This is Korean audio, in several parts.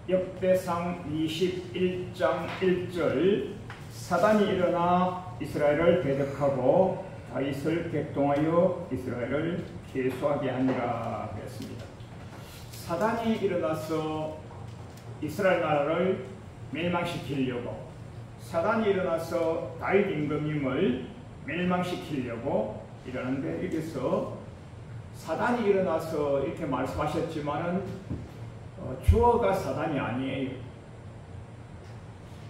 역대상 21장 1절 사단이 일어나 이스라엘을 대적하고 다윗을 격동하여 이스라엘을 계수하게 하니라 그랬습니다. 사단이 일어나서 이스라엘 나라를 멸망시키려고, 사단이 일어나서 다윗 임금님을 멸망시키려고 이러는데, 여기서 사단이 일어나서 이렇게 말씀하셨지만은 주어가 사단이 아니에요.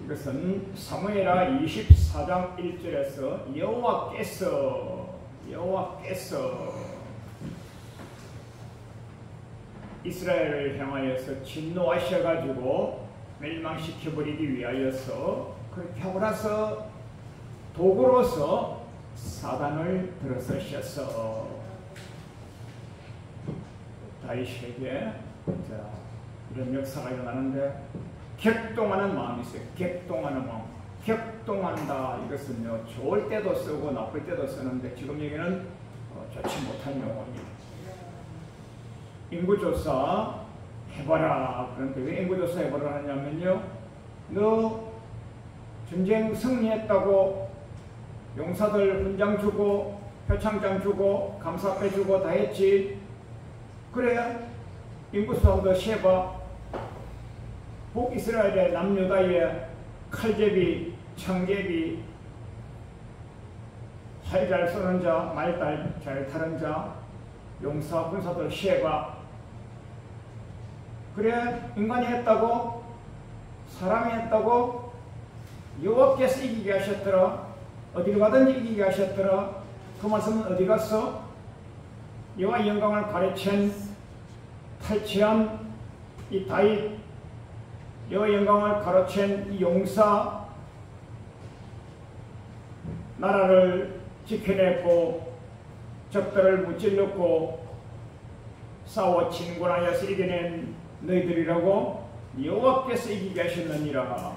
이것은 사무엘하 24장 1절에서 여호와께서 이스라엘을 향하여서 진노하셔가지고 멸망시켜버리기 위하여서 그렇게 하고 나서 도구로서 사단을 들어서셔서 다윗에게 이런 역사가 일어나는데, 격동하는 마음이 있어요. 격동하는 마음. 격동한다. 이것은요, 좋을 때도 쓰고 나쁠 때도 쓰는데 지금 여기는 좋지 못한 용어입니다. 인구조사 해봐라. 그런데 왜 인구조사 해봐라 하냐면요, 너 전쟁 승리했다고 용사들 훈장 주고 표창장 주고 감사패 주고 다 했지. 그래, 인구수하고 너 세봐. 북이스라엘의 남유다의 칼제비, 청제비, 활 잘 쏘는 자, 말 잘 타는 자, 용사, 군사들 세봐. 그래, 인간이 했다고? 사람이 했다고? 여호와께서 이기게 하셨더라. 어디를 가든지 이기게 하셨더라. 그 말씀은 어디 갔어? 여호와의 영광을 가르친, 탈취한 이 다윗, 여호와의 영광을 가르친 이 용사, 나라를 지켜냈고 적들을 무찔렀고 싸워 진군하여서 이겨낸 너희들이라고? 여호와께서 이기게 하셨느니라.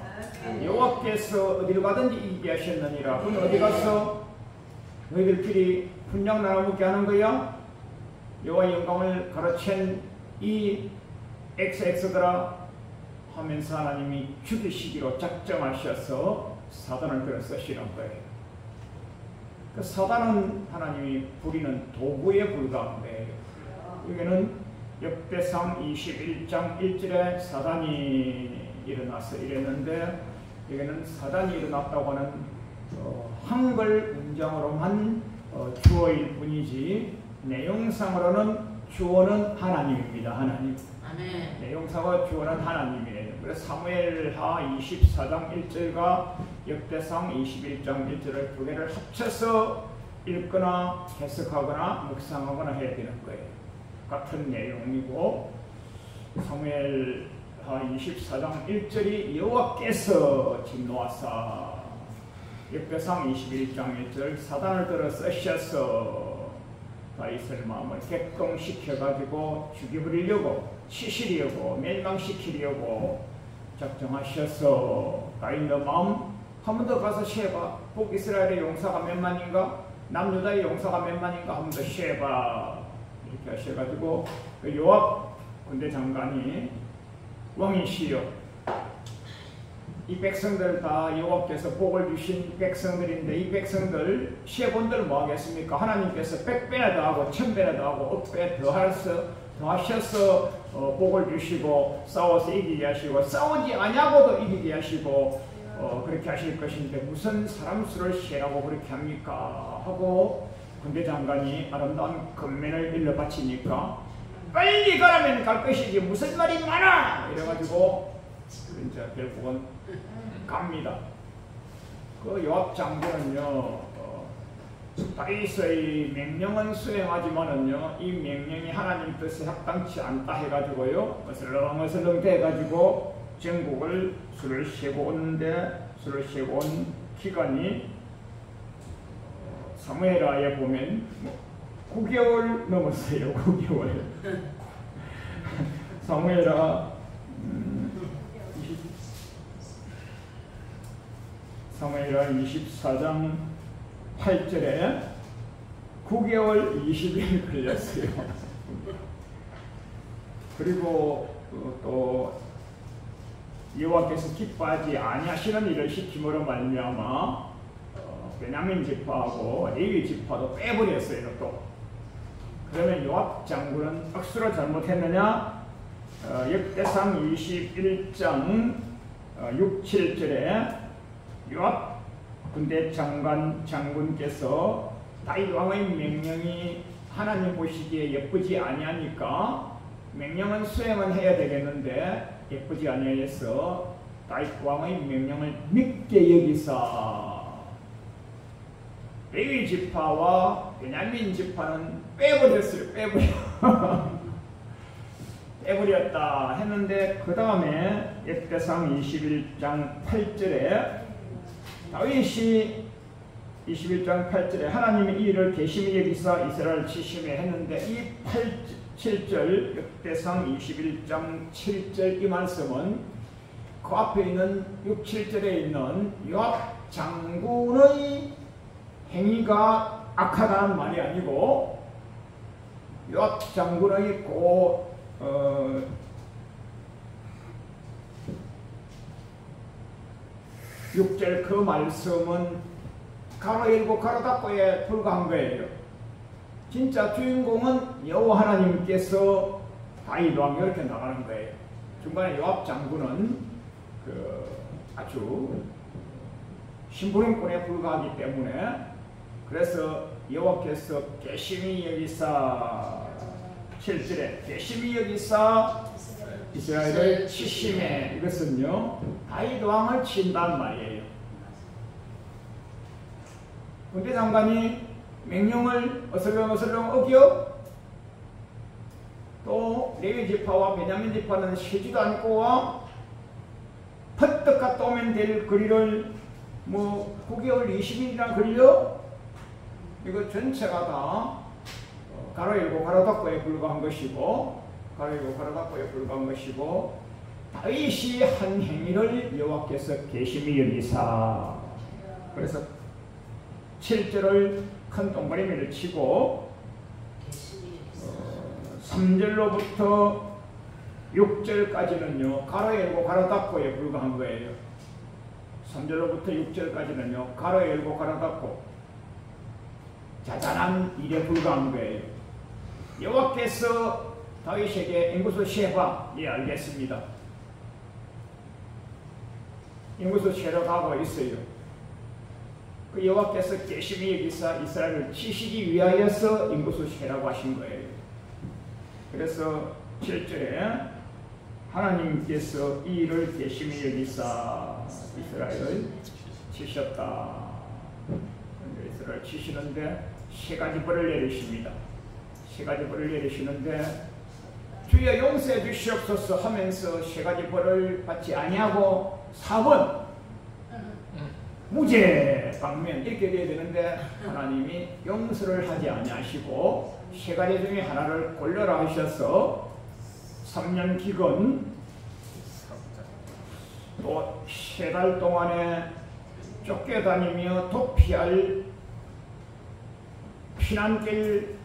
여호와께서 어디를 가든지 이기게 하셨느니라. 그건 어디 갔어? 너희들끼리 분량 나눠먹게 하는 거야? 여호와의 영광을 가르친 이 XX들아 하면서 하나님이 죽이시기로 작정하셔서 사단을 들어서시는 거예요. 그 사단은 하나님이 부리는 도구에 불과한데, 여기는 역대상 21장 1절에 사단이 일어나서 이랬는데, 여기는 사단이 일어났다고 하는 한글 문장으로만 주어일 뿐이지 내용상으로는 주어는 하나님입니다. 하나님. 아멘. 내용상과 주어는 하나님이에요. 그래서 사무엘하 24장 1절과 역대상 21장 1절을 두 개를 합쳐서 읽거나 해석하거나 묵상하거나 해야 되는 거예요. 같은 내용이고, 사무엘하 24장 1절이 여호와께서 진노하사, 역대상 21장 1절 사단을 들어 쓰셔서 다윗의 마음을 격동시켜가지고 죽여버리려고, 치시려고, 멸망시키려고 작정하셔서 다윗 너 마음 한 번 더 가서 쉬어봐. 북이스라엘의 용사가 몇 만인가? 남유다의 용사가 몇 만인가? 한 번 더 쉬어봐. 이렇게 하셔가지고 그 요압 군대 장관이 왕이시여, 이 백성들 다 여호와께서 복을 주신 백성들인데 이 백성들 시해본들 뭐 하겠습니까? 하나님께서 100배나 더하고 1000배나 더하고 억배 더하셔서 복을 주시고 싸워서 이기게 하시고 싸우지 아니하고도 이기게 하시고 그렇게 하실 것인데 무슨 사람 수를 세라고 그렇게 합니까? 하고 군대 장관이 아름다운 금면을 일러 바치니까 빨리 가라면 갈 것이지 무슨 말이 많아! 이래가지고 이제 결국은 갑니다. 그 요압 장군은요, 다윗의 명령은 수행하지만은요, 이 명령이 하나님 뜻에 합당치 않다 해가지고요, 어슬렁어슬렁 돼가지고 전국을 술을 쉬고 오는데, 술을 쉬고 온 기간이 사무엘하에 보면 9개월 넘었어요. 9개월. 사무엘하 사무엘하 24장 8절에 9개월 20일 걸렸어요. 그리고 또 여호와께서 기뻐하지 아니하시는 일을 시킴으로 말미암아 베냐민 지파하고 레위 지파도 빼버렸어요. 또 그러면 요압 장군은 억수로 잘못했느냐? 역대상 21장 6, 7절에 요압 군대 장군께서 다윗 왕의 명령이 하나님 보시기에 예쁘지 아니하니까 명령은 수행은 해야 되겠는데 예쁘지 아니하여서 다윗 왕의 명령을 밉게 여기사 레위 지파와 베냐민 지파는 빼버렸어요. 빼버렸다 했는데 그 다음에 역대상 21장 8절에 다윗이 21장 8절에 하나님이 이 일을 괘씸히 여기사 이스라엘을 치심해 했는데 이 7절 역대상 21장 7절 이 말씀은 그 앞에 있는 6, 7절에 있는 요압 장군의 행위가 악하다는 말이 아니고 요압 장군의 6절 그 말씀은 가로 열고 가로 닫고에 불과한 거예요. 진짜 주인공은 여호와 하나님께서 다윗 왕 이렇게 나가는 거예요. 중간에 요압 장군은 아주 심부름꾼에 불과하기 때문에 그래서 여호와께서 괘씸히 여기사 7절에 괘씸히 여기사 이스라엘을 치심해 이것은요 다윗 왕을 친다는 말이에요. 군대 장관이 명령을 어슬렁어슬렁 어겨 또 레위 지파와 베냐민 지파는 쉬지도 않고 퍼뜩 갔다 오면 될 거리를 9개월 20일이나 걸려 이거 전체가 다 가로 열고 가로 닫고에 불과한 것이고 가로 열고 가로 닫고에 불과한 것이고 다윗이 한 행위를 여호와께서 괘씸히 여기사 그래서 7절을 큰 동그라미를 치고 3절로부터 6절까지는요 가로 열고 가로 닫고에 불과한 거예요. 3절로부터 6절까지는요 가로 열고 가로 닫고 자잘한 일에 불과한 거예요. 여호와께서 다윗에게 인구수 세봐. 예, 알겠습니다. 인구수 세러 가고 있어요. 그 여호와께서 괘씸히 여기사 이스라엘을 치시기 위하여서 인구수 세라고 하신 거예요. 그래서 7절에 하나님께서 이 일을 괘씸히 여기사 이스라엘을 치셨다. 이스라엘 치시는데 세 가지 벌을 내리십니다. 세 가지 벌을 내리시는데 주여 용서해 주시옵소서 하면서 세 가지 벌을 받지 아니하고 4번 무죄 방면 이렇게 돼야 되는데 하나님이 용서를 하지 아니하시고 세 가지 중에 하나를 골라라 하셔서 3년 기근 또 3달 동안에 쫓겨다니며 도피할 피난길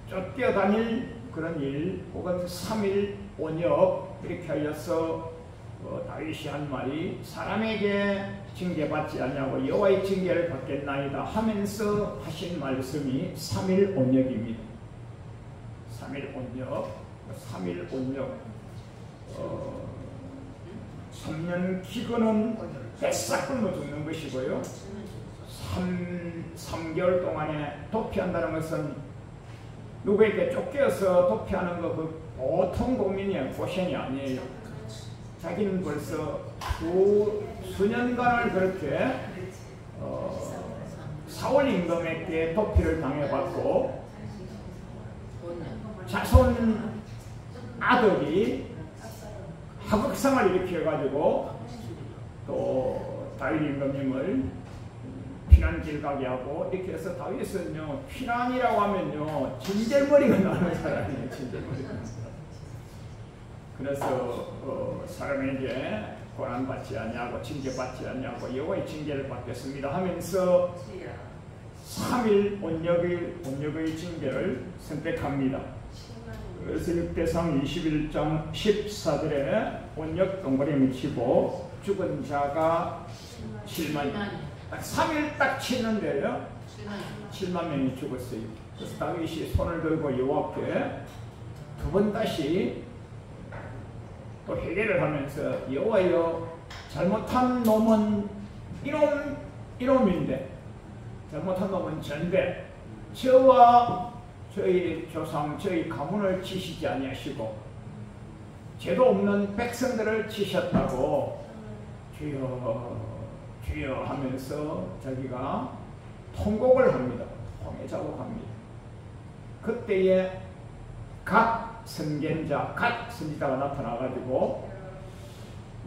쫓겨다닐 그런 일 혹은 3일 온역 이렇게 하여서 다윗이 한 말이 사람에게 징계받지 아니하고 여호와의 징계를 받겠나이다 하면서 하신 말씀이 3일 온역입니다. 3일 온역 3일 온역 3년 기근은 뺏싹 굶어 죽는 것이고요. 3개월 동안에 도피한다는 것은 누구에게 쫓겨서 도피하는 거 그 보통 고민이에요. 고생이 아니에요. 자기는 벌써 수년간을 그렇게 사울 임금에게 도피를 당해봤고 자손 아들이 하극상을 일으켜가지고 또 다윗 임금님을 피난길 가게 하고 이렇게 해서 다윗은요 피난이라고 하면요 진절머리가 나는 사람이에요. 진절머리가 나는 사람. 그래서 사람에게 고난받지 아니하고 징계받지 아니하고 여호와의 징계를 받겠습니다 하면서 3일 온역의 징계를 선택합니다. 그래서 역대상 21장 14절에 온역 동그라미 치고 죽은 자가 7만 3일 딱 치는데요 7만 명이 죽었어요. 그래서 다윗이 손을 들고 여호와께 두 번 다시 또 회개를 하면서 여호와여 잘못한 놈은 이놈인데 잘못한 놈은 전대 저와 저희 조상 저희 가문을 치시지 아니하시고 죄도 없는 백성들을 치셨다고 주여 주여 하면서 자기가 통곡을 합니다. 통에 자곡합니다. 그때에 갓 선견자, 갓 선지자가 나타나가지고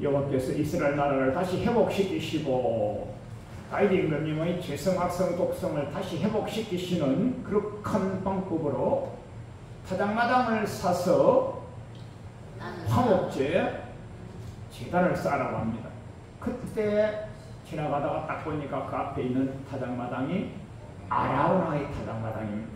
여호와께서 이스라엘 나라를 다시 회복시키시고 다윗 임금님의 죄성악성 독성을 다시 회복시키시는 그런 큰 방법으로 타작마당을 사서 화목제 제단을 쌓으라고 합니다. 그때 지나가다가 딱 보니까 그 앞에 있는 타작마당이 아라우나의 타작마당입니다.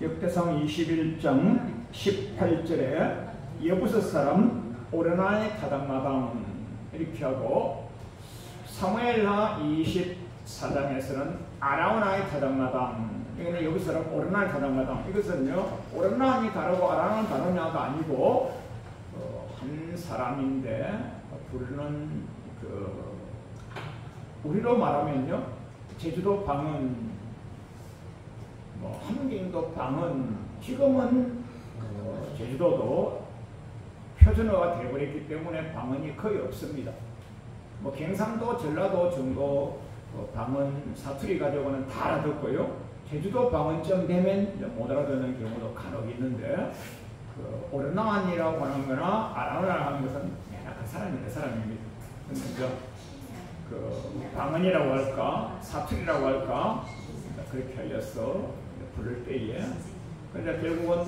역대상 21장 18절에 여부스 사람 오르나의 타작마당 이렇게 하고 사무엘하 24장에서는 아라우나의 타작마당 이거는 여기 사람 오르나의 타작마당 이것은요 오르나이 다르고 아라우나는 다르냐가 아니고 한 사람인데 부르는 우리로 말하면요 제주도 방언 함경도 방언 지금은 제주도도 표준어가 되어버렸기 때문에 방언이 거의 없습니다. 경상도, 전라도 정도 방언 사투리 가지고는 다 알아듣고요. 제주도 방언쯤 되면 못 알아듣는 경우도 간혹 있는데 오르나안이라고 하는 거나 아라우나라고 하는 것은 그 사람이 그 사람입니다. 그러니까 방언이라고 할까 사투리라고 할까 그렇게 하여서 부를 때에 그러니까 결국은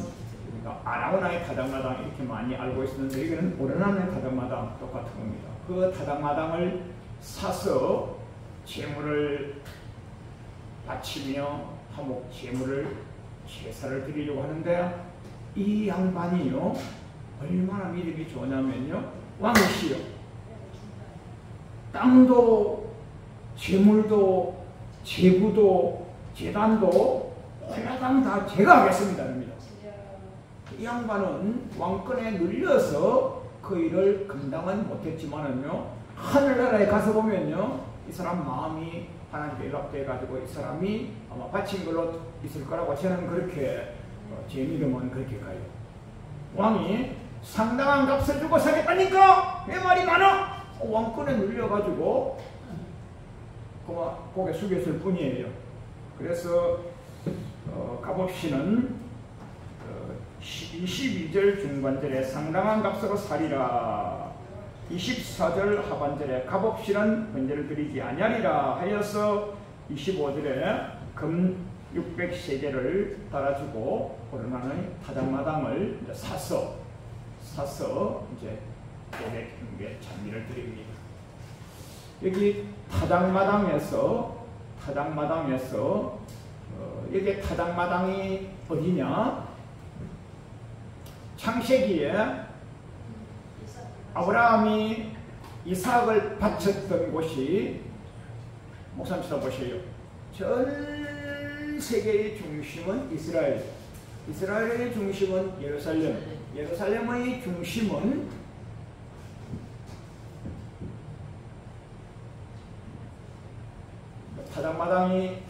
아라우나의 타작마당 이렇게 많이 알고 있었는데 이거는 오르나의 타작마당 똑같은 겁니다. 그 타작마당을 사서 제물을 바치며 화목 제물을 제사를 드리려고 하는데 이 양반이요 얼마나 믿음이 좋냐면요 왕이시여 땅도 제물도 제구도 제단도 하나당 다 제가 하겠습니다. 이 양반은 왕권에 눌려서 그 일을 감당은 못했지만은요 하늘나라에 가서 보면요 이 사람 마음이 하나님께 연락돼 가지고 이 사람이 아마 바친 걸로 있을 거라고 저는 그렇게 제 믿음은 그렇게 가요. 왕이 상당한 값을 주고 사겠다니까 왜 말이 많아? 왕권에 눌려가지고 그만 고개 숙였을 뿐이에요. 그래서 값없이는 22절 중반절에 상당한 값으로 사리라 24절 하반절에 값없이는 번제를 드리지 아니하리라 하여서 25절에 금 600세겔을 따라주고 오르나의 타작마당을 이제 사서 이제 예배 찬미를 드립니다. 여기 타작마당에서 여기 타작마당이 어디냐? 창세기에 아브라함이 이삭을 바쳤던 곳이 목사님 쳐다보세요. 전 세계의 중심은 이스라엘, 이스라엘의 중심은 예루살렘, 예루살렘의 중심은 타작마당이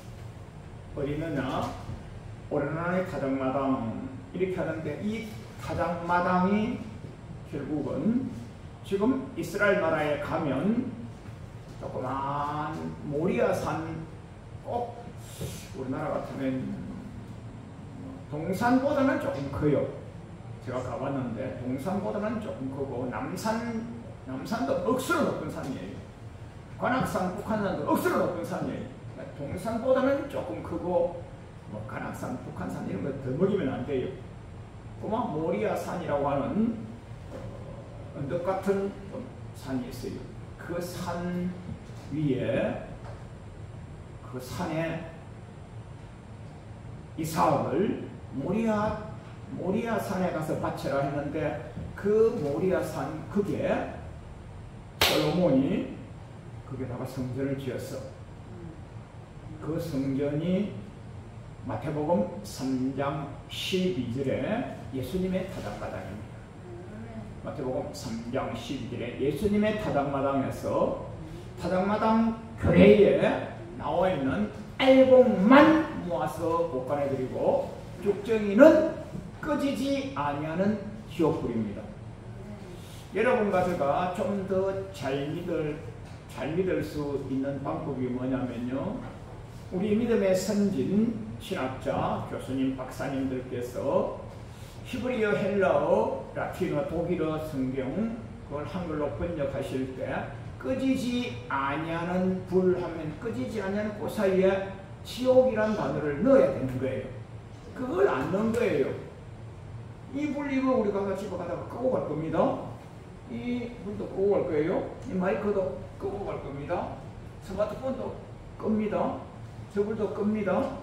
어디 있느냐? 오르나의 타작마당 이렇게 하는데 이 타작마당이 결국은 지금 이스라엘 나라에 가면 조그만 모리아산 꼭 우리나라 같으면 동산보다는 조금 커요. 제가 가봤는데 동산보다는 조금 크고 남산도 억수로 높은 산이에요. 관악산, 북한산도 억수로 높은 산이에요. 동산보다는 조금 크고 관악산, 북한산 이런 거 더 먹이면 안 돼요. 그만 모리아산이라고 하는 언덕 같은 산이 있어요. 그 산 위에 그 산에 이 사업을 모리아 산에 가서 바쳐라 했는데 그 모리아 산 그게 솔로몬이 거기다가 성전을 지었어. 그 성전이 마태복음 3장 12절에 예수님의 타작마당입니다. 마태복음 3장 12절에 예수님의 타작마당에서 타작마당 교회에 나와 있는 알곡만 모아서 곳간해드리고 죽정이는 꺼지지 아니하는 지옥불입니다. 여러분과 제가 좀 더 잘 믿을 수 있는 방법이 뭐냐면요, 우리 믿음의 선진 신학자 교수님 박사님들께서 히브리어, 헬라어, 라틴어, 독일어 성경 그걸 한글로 번역하실 때 꺼지지 아니하는 불 하면 꺼지지 아니하는 그 사이에 지옥이란 단어를 넣어야 되는 거예요. 그걸 안 넣은 거예요. 이 불 이거 우리가 집에 가다가 끄고 갈 겁니다. 이 불도 끄고 갈 거예요. 이 마이크도 끄고 갈 겁니다. 스마트폰도 끕니다. 저 불도 끕니다.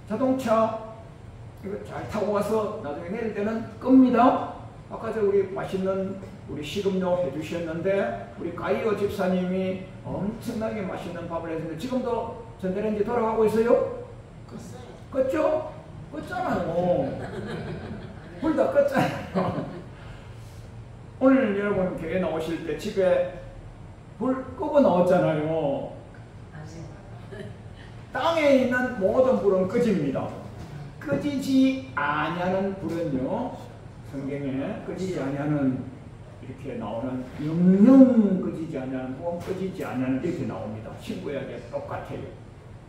자동차 이거 잘 타고 가서 나중에 내릴 때는 끕니다. 아까 저 우리 맛있는 우리 식음료 해주셨는데 우리 가이오 집사님이 엄청나게 맛있는 밥을 해주는데 지금도 전자레인지 돌아가고 있어요? 껐죠? 껐잖아요. 불 다 껐잖아요. 오늘 여러분 교회 나오실 때 집에 불 끄고 나왔잖아요. 땅에 있는 모든 불은 꺼집니다. 꺼지지 아니하는 불은요, 성경에 꺼지지 아니하는 이렇게 나오는 영영 꺼지지 아니하는 혹은 꺼지지 아니하는 이렇게 나옵니다. 신구약에 똑같아요.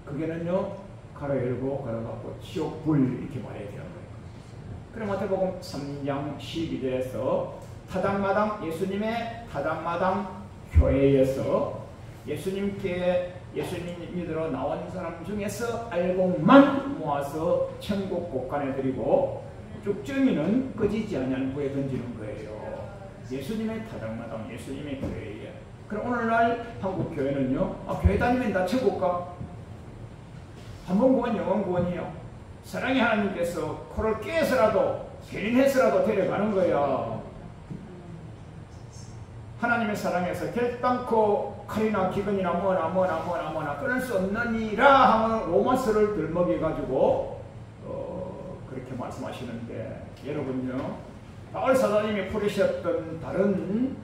그게는요 가로 열고 가로 닫고 지옥 불 이렇게 말해야 되는 거예요. 그럼 마태복음 3장 12절에서 타작마당 예수님의 타작마당 교회에서 예수님 믿으러 나온 사람 중에서 알곡만 모아서 천국 곳간에 드리고 쭉정이는 꺼지지 아니하는 불에 던지는 거예요. 예수님의 타작마당, 예수님의 교회에. 그럼 오늘날 한국 교회는요, 교회 다니면 다 천국 가? 한번 구원 영원 구원이요. 사랑의 하나님께서 코를 깨서라도 견인해서라도 데려가는 거야. 하나님의 사랑에서 결단코 칼이나 기근이나 뭐나 끊을 수 없느니라 하면 로마서를 들먹여가지고 그렇게 말씀하시는데, 여러분요, 바울 사도님이 풀으셨던 다른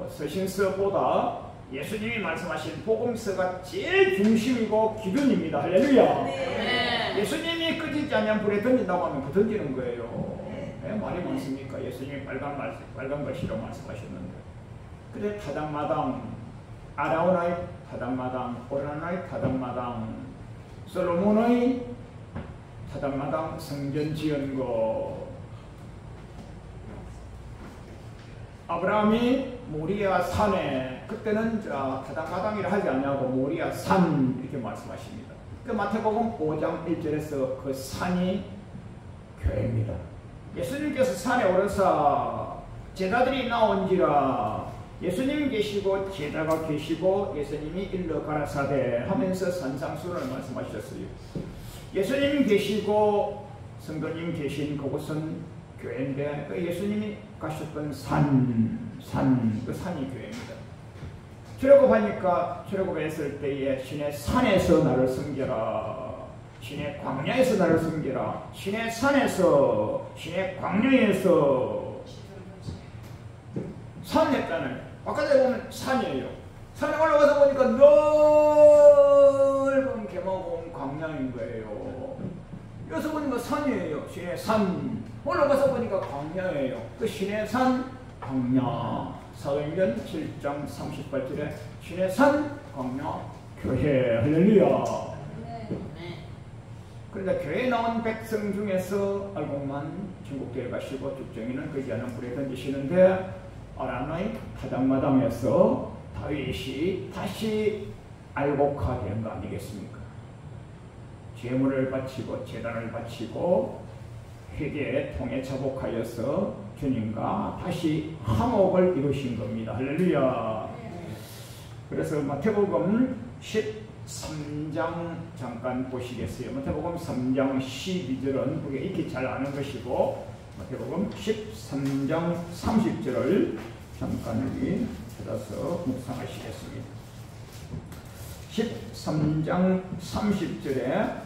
서신서보다 예수님이 말씀하신 복음서가 제일 중심이고 기준입니다. 할렐루야. 네. 예수님이 꺼지지 않는 불에 던진다고 하면 그 던지는 거예요. 네, 말이 많습니까? 예수님이 빨간 글씨로 말씀하셨는데. 그래, 타작마당, 아라오나의 타작마당, 오라나의 타작마당, 솔로몬의 타작마당 성전 지은 거, 아브라함이 모리아 산에, 그때는 타작마당이라 하지 않냐고 모리아 산 이렇게 말씀하십니다. 그 마태복음 5장 1절에서 그 산이 교회입니다. 예수님께서 산에 오르사 제자들이 나온지라, 예수님이 계시고 제자가 계시고 예수님이 일러 가라사대 하면서 산상수훈을 말씀하셨어요. 예수님이 계시고 성도님 계신 그곳은 교회인데 그 예수님이 가셨던 그 산이 교회입니다. 출애굽하니까 출애굽했을 때에 신의 산에서 나를 섬겨라, 신의 광야에서 나를 섬겨라, 신의 산에서 신의 광야에서 산 했잖아요. 아까 전에 보면 산이에요. 산에 올라가서 보니까 넓은 개마고운 광야인 거예요. 여기서 보니까 산이에요. 신의 산. 올라가서 보니까 광야예요. 그 신의 산, 광야. 사도행전 7장 38절에 신의 산, 광야, 교회. 할렐루야. 그런데 교회에 나온 백성 중에서 알곡만 천국교회 가시고 죽정이는 거지 않은 불에 던지시는데, 아라나의 타작마당에서 다윗이 다시 알곡화된 거 아니겠습니까? 제물을 바치고 제단을 바치고 회개의 통에 자복하여서 주님과 다시 화목을 이루신 겁니다. 할렐루야. 그래서 마태복음 3장 잠깐 보시겠어요. 마태복음 3장 12절은 우리가 익히 잘 아는 것이고, 마태복음 13장 30절을 잠깐 우리 찾아서 묵상하시겠습니다. 13장 30절에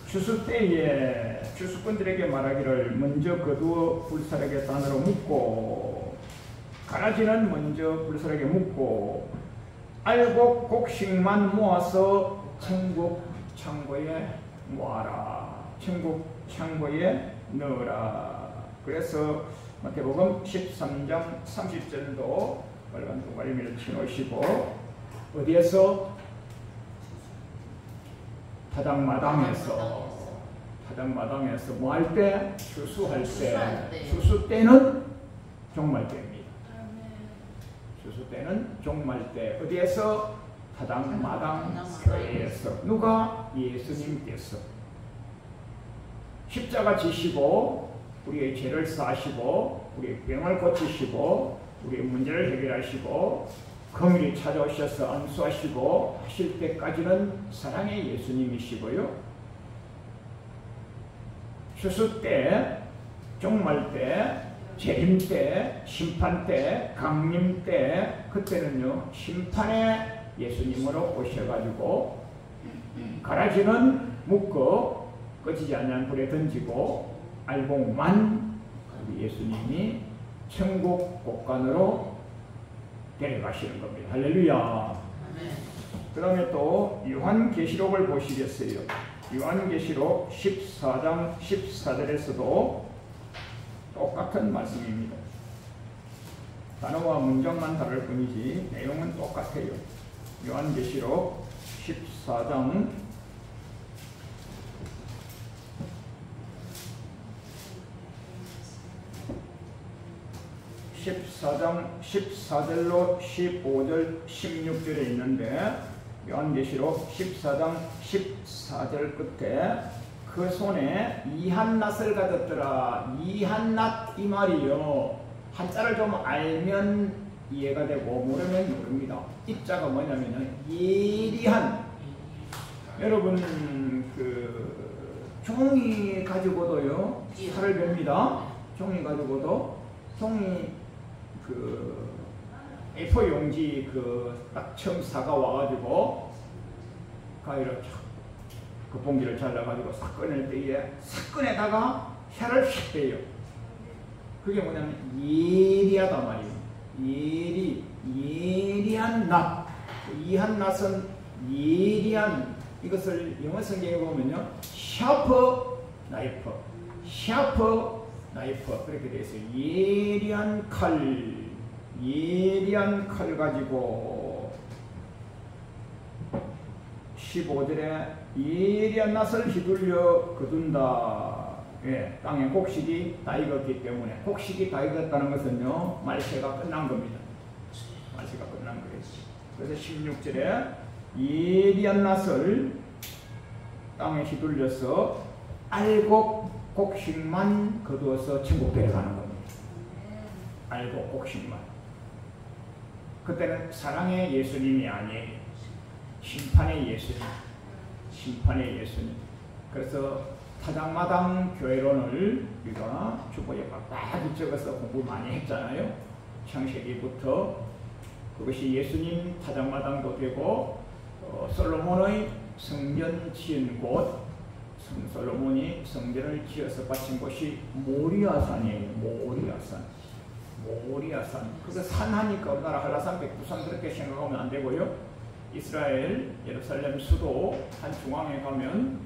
추수 때에 추수꾼들에게 말하기를 먼저 거두어 불사르게 단으로 묶고 가라지는 먼저 불사르게 묶고 알곡 곡식만 모아서 천국 창고에 모아라. 천국 창고에 넣어라. 그래서 마태복음 13장 30절도 빨간 동아리를 쳐놓으시고 어디에서? 타작마당에서 뭐 할 때? 추수할 때. 추수 때는 종말 때입니다. 추수 때는 종말 때. 어디에서? 타작마당 교회에서. 누가? 예수님께서 십자가 지시고 우리의 죄를 사시고 우리의 병을 고치시고 우리의 문제를 해결하시고 긍휼히 찾아오셔서 안수하시고 하실 때까지는 사랑의 예수님이시고요. 추수 때, 종말 때, 재림 때, 심판 때, 강림 때, 그때는요 심판의 예수님으로 오셔가지고 가라지는 묶어 꺼지지 않는 불에 던지고 알곡만 우리 예수님이 천국 곳간으로 데려가시는 겁니다. 할렐루야. 그 다음에 또 요한계시록을 보시겠어요. 요한계시록 14장 14절에서도 똑같은 말씀입니다. 단어와 문장만 다를 뿐이지 내용은 똑같아요. 요한계시록 14장 14절로 15절 16절에 있는데 요한계시록 14장 14절 끝에 그 손에 이한낫을 가졌더라. 이한낫 이 말이요. 한자를 좀 알면 이해가 되고 모르면 모릅니다. 입자가 뭐냐면 예리한. 여러분 종이 가지고도요 살을 봅니다. 종이 가지고도 종이 A4 용지 딱 처음 사가 와가지고 가위로 그 봉지를 잘라가지고 싹 꺼낼 때에 싹 꺼내다가 혀를 휙 빼요. 그게 뭐냐면 예리하다 말이에요. 예리한 낫. 이한 낫은 예리한, 이것을 영어 성경에 보면요 샤프 나이프, 샤프 나이프 그렇게 되어 있어요. 예리한 칼 가지고 15절에 예리한 낫을 휘둘려 거둔다. 예, 땅에 곡식이 다 익었기 때문에. 곡식이 다 익었다는 것은요 말세가 끝난 겁니다. 말세가 끝난 거예요. 그래서 16절에 예리한 낫을 땅에 휘둘려서 알곡 곡식만 거두어서 천국 데려가는 겁니다. 알곡 곡식만. 그때는 사랑의 예수님이 아니에요. 심판의 예수님. 심판의 예수님. 그래서 타작마당 교회론을 우리가 주보에 빡빡이 적어서 공부 많이 했잖아요. 창세기부터. 그것이 예수님 타작마당도 되고 솔로몬의 성전 지은 곳, 솔로몬이 성전을 지어서 바친 곳이 모리아산이에요. 모리아산. 그거 산하니까 우리나라 한라산, 백두산 그렇게 생각하면 안 되고요. 이스라엘 예루살렘 수도 한 중앙에 가면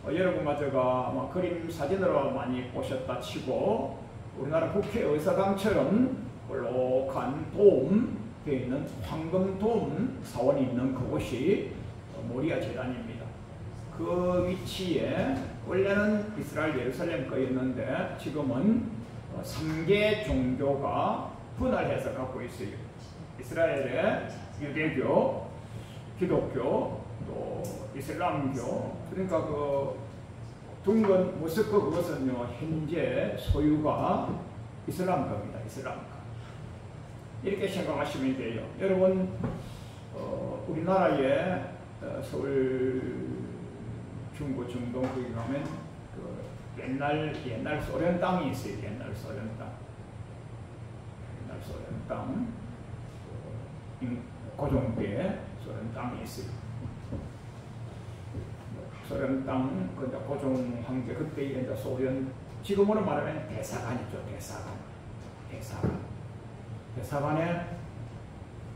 여러분과 제가 그림 사진으로 많이 보셨다 치고 우리나라 국회의사당처럼 볼록한 돔 되어 있는 황금돔 사원이 있는 그곳이 모리아 제단입니다. 그 위치에 원래는 이스라엘 예루살렘 거였는데 지금은 3개 종교가 분할해서 갖고 있어요. 이스라엘의 유대교, 기독교, 또 이슬람교. 그러니까 그 둥근 모스크 그것은요 현재 소유가 이슬람교입니다. 이슬람교. 이렇게 생각하시면 돼요. 여러분 우리나라에 서울 중구 중동 거기 가면 그 옛날 소련 땅이 있어요. 옛날 소련 땅 고종때 소련 땅이 있어요. 소련 땅 근데 고종 황제 그때 이제 소련 지금으로 말하면 대사관이죠. 대사관에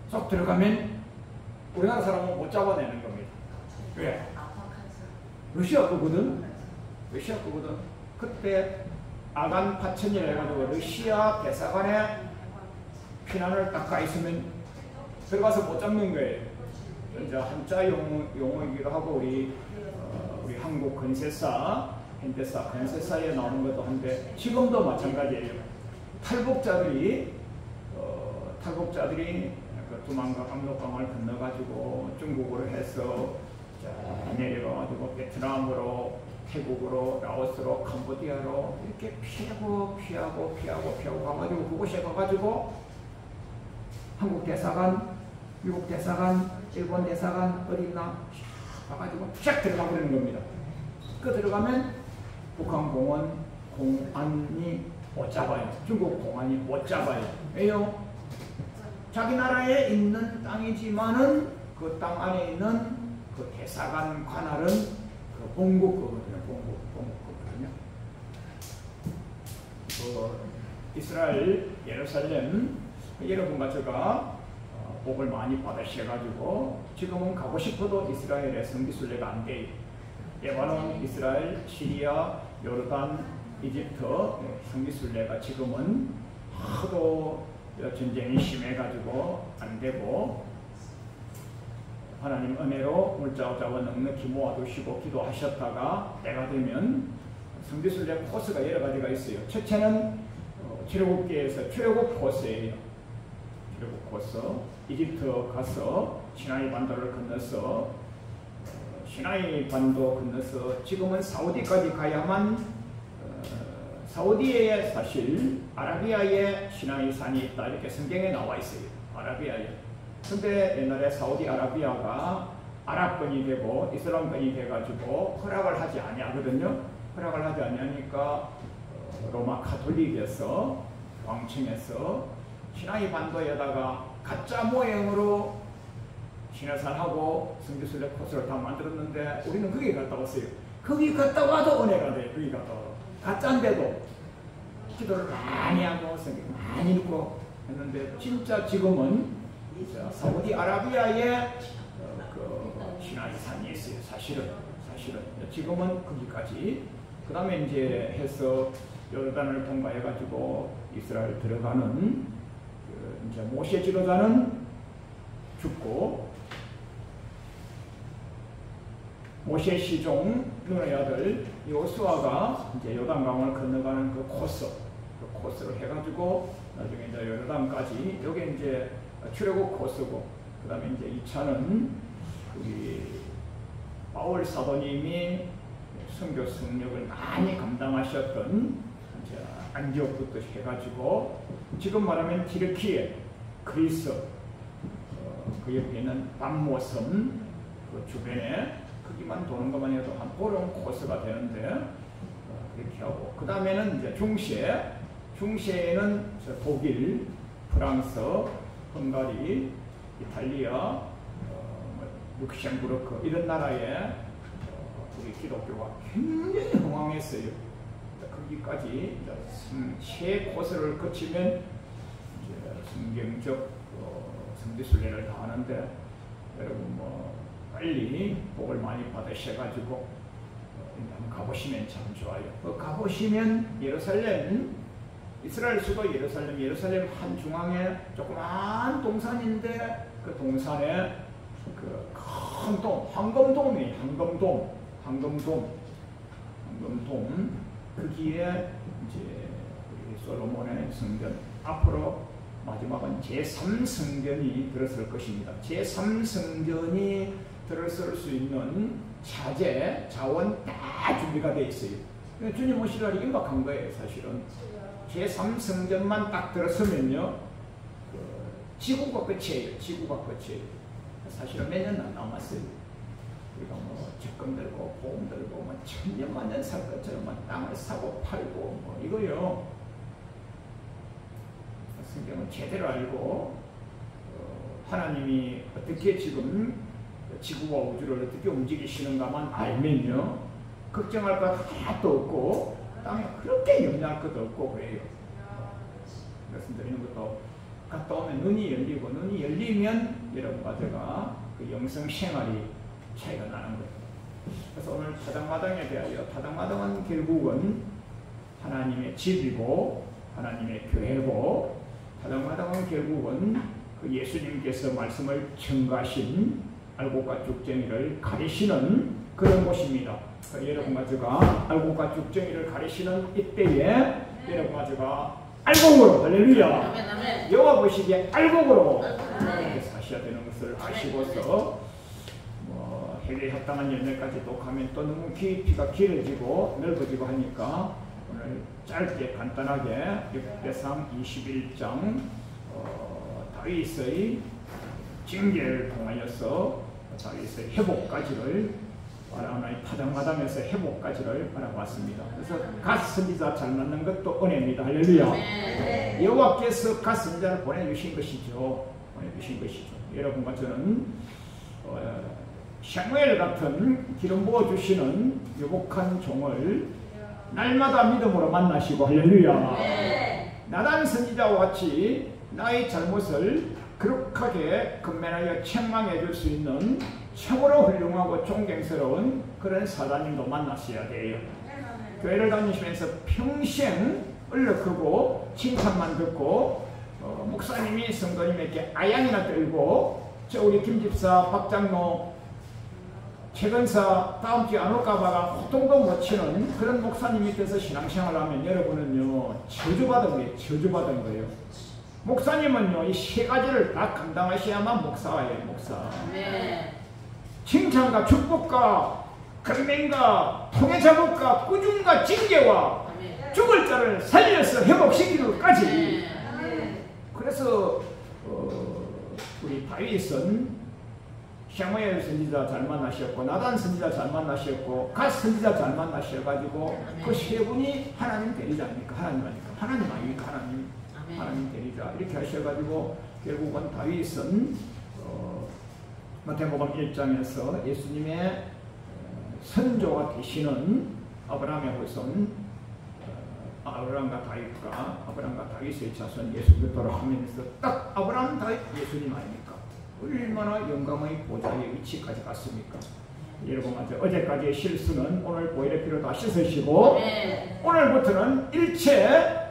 쏙 들어가면 우리나라 사람은 못 잡아내는 겁니다. 왜? 러시아 거거든. 그때 아간 파천이라 해가지고 러시아 대사관에 피난을 딱 가 있으면 들어가서 못 잡는 거예요. 이제 한자 용어이기도 하고 우리 한국 건세사, 현대사, 건세사에 나오는 것도 한데 지금도 마찬가지예요. 탈북자들이 그 두만강 압록강을 건너가지고 중국으로 해서 내려가가지고 베트남으로, 태국으로, 라오스로, 캄보디아로 이렇게 피하고 가가지고 그곳에 가가지고 한국 대사관, 미국 대사관, 일본 대사관 어디 있나 가가지고 쫙 들어가 버리는 겁니다. 그 들어가면 북한 공안이 못 잡아요. 중국 공안이 못 잡아요. 왜요? 자기 나라에 있는 땅이지만은 그 땅 안에 있는 그 대사관 관할은 그 본국 거거든요. 본국 거거든요. 이스라엘 예루살렘 여러분과 제가 복을 많이 받으셔가지고 지금은 가고 싶어도 이스라엘에 성지순례가 안 돼요. 레바논, 이스라엘, 시리아, 요르단, 이집트 성지순례가 지금은 하도 전쟁이 심해가지고 안 되고 하나님 은혜로 물자와 넉넉히 모아두시고 기도하셨다가 때가 되면 성지순례 코스가 여러 가지가 있어요. 첫째는 출애굽기에서 출애굽 코스예요. 출애굽 코스. 이집트 가서 시나이 반도를 건너서 시나이 반도 건너서 지금은 사우디까지 가야만 사우디에 사실 아라비아에 시나이 산이 있다 이렇게 성경에 나와 있어요. 아라비아에. 근데 옛날에 사우디 아라비아가 아랍권이 되고 이슬람권이 돼가지고 허락을 하지 아니하거든요. 허락을 하지 아니하니까 로마 카톨릭에서 왕청에서 시나이 반도에다가 가짜 모형으로 시내산하고 성지순례 코스를 다 만들었는데 우리는 거기 갔다 왔어요. 거기 갔다 와도 은혜가 돼요. 거기 갔다 와도. 가짜인데도 기도를 많이 하고 성경 많이 읽고 했는데 진짜 지금은 사우디 아라비아에 그 시나이 산이 있어요. 사실은 지금은 거기까지. 그 다음에 이제 해서 요르단을 통과해가지고 이스라엘 들어가는 그 이제 모세 지도자는 죽고 모세 시종 눈의 아들 요수아가 이제 요단강을 건너가는 그 코스를 해가지고 나중에 이제 요르단까지 여기 이제 출애굽 코스고 그 다음에 이제 2차는 우리 바울 사도님이 선교 성역을 많이 감당하셨던 이제 안디옥부터 해가지고 지금 말하면 티르키예, 그리스 그 옆에 있는 밤모섬 그 주변에 거기만 도는 것만 해도 한 보름 코스가 되는데 그렇게 하고 그 다음에는 이제 중시에는 독일, 프랑스, 헝가리, 이탈리아, 룩셈부르크 이런 나라에 우리 기독교가 굉장히 흥황했어요. 거기까지 세 코스를 거치면 이제 성경적 성지순례를 다 하는데 여러분 뭐 빨리 복을 많이 받으셔가지고 한번 가보시면 참 좋아요. 가보시면 예루살렘, 이스라엘 수도 예루살렘 한 중앙에 조그만 동산인데 그 동산에 그 큰 돔, 황금돔이에요. 황금돔. 거기에 이제 우리 솔로몬의 성전 앞으로 마지막은 제3성전이 들어설 것입니다. 제3성전이 들어설 수 있는 차재, 자원 다 준비가 되어 있어요. 주님 오실 날이 임박한 거예요, 사실은. 제3성전만 딱 들어서면요, 지구가 끝이에요. 사실은 몇 년 안 남았어요. 우리가 뭐 적금 들고 보험 들고 뭐 천년만년 살 것처럼 뭐 땅을 사고 팔고 뭐 이거요. 성경은 제대로 알고 하나님이 어떻게 지금 지구와 우주를 어떻게 움직이시는가만 알면요 걱정할 것 하나도 없고 땅에 그렇게 염려할 것도 없고 그래요. 말씀드리는 것도 갔다 오면 눈이 열리고 눈이 열리면 여러분과 제가 그 영성 생활이 차이가 나는 거예요. 그래서 오늘 타당마당에 대하여 타당마당은 결국은 하나님의 집이고 하나님의 교회고 타당마당은 결국은 그 예수님께서 말씀을 증거하신 알곡과 쭉정이를 가리시는 그런 곳입니다. 여러분과 제가 알곡과 쭉정이를 가리시는 이때에 여러분과 제가 알곡으로 할렐루야 여호와 보시기에 알곡으로 사셔야 되는 것을 아시고서 뭐 해외에 합당한 열매까지 또 가면 또 너무 깊이가 길어지고 넓어지고 하니까 오늘 짧게 간단하게 역대상 21장 다윗의 징계를 통하여서 다윗의 회복까지를 하나의 타당마당에서 회복까지를 알아봤습니다. 그래서 갓 선지자 잘 만난 것도 은혜입니다. 할렐루야. 여호와께서 갓 선지자를 보내주신 것이죠. 여러분과 저는 샤무엘 같은 기름 부어주시는 유복한 종을 날마다 믿음으로 만나시고 할렐루야. 나단 선지자와 같이 나의 잘못을 거룩하게 근면하여 책망해 줄 수 있는 참으로 훌륭하고 존경스러운 그런 사단님도 만났어야 돼요. 교회를 다니시면서 평생 얼렁크고 칭찬만 듣고 목사님이 성도님에게 아양이나 떨고 저 우리 김집사 박장로 최근사 다음 주에 안 올까봐가 호통도 못 치는 그런 목사님 밑에서 신앙생활을 하면 여러분은요 저주받은 거예요. 저주받은 거예요. 목사님은요 이 세 가지를 다 감당하셔야만 목사예요. 목사. 칭찬과 축복과 건맹과 통해작업과 꾸중과 징계와 죽을 자를 살려서 회복시키는 것까지. 그래서 우리 다윗은 샤무엘 선지자 잘 만나셨고 나단 선지자 잘 만나셨고 갓 선지자 잘 만나셔가지고 그 세 분이 하나님 대리자 아닙니까? 하나님 아닙니까? 하나님 대리자 이렇게 하셔가지고 결국은 다윗은 마태복음 1장에서 예수님의 선조가 되시는 아브라함의 후손 아브라함과 다윗의 자손 예수 그리스도로 하면서 딱 아브라함 다윗 예수님 아닙니까? 얼마나 영광의 보좌의 위치까지 갔습니까? 여러분 어제까지의 실수는 오늘 보혈의 피로 다 씻으시고 오늘부터는 일체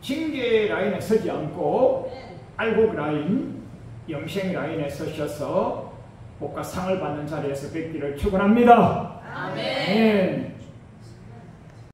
징계 라인에 서지 않고 알곡 라인, 영생 라인에 서셔서 복과 상을 받는 자리에서 뵙기를 축원합니다. 아멘.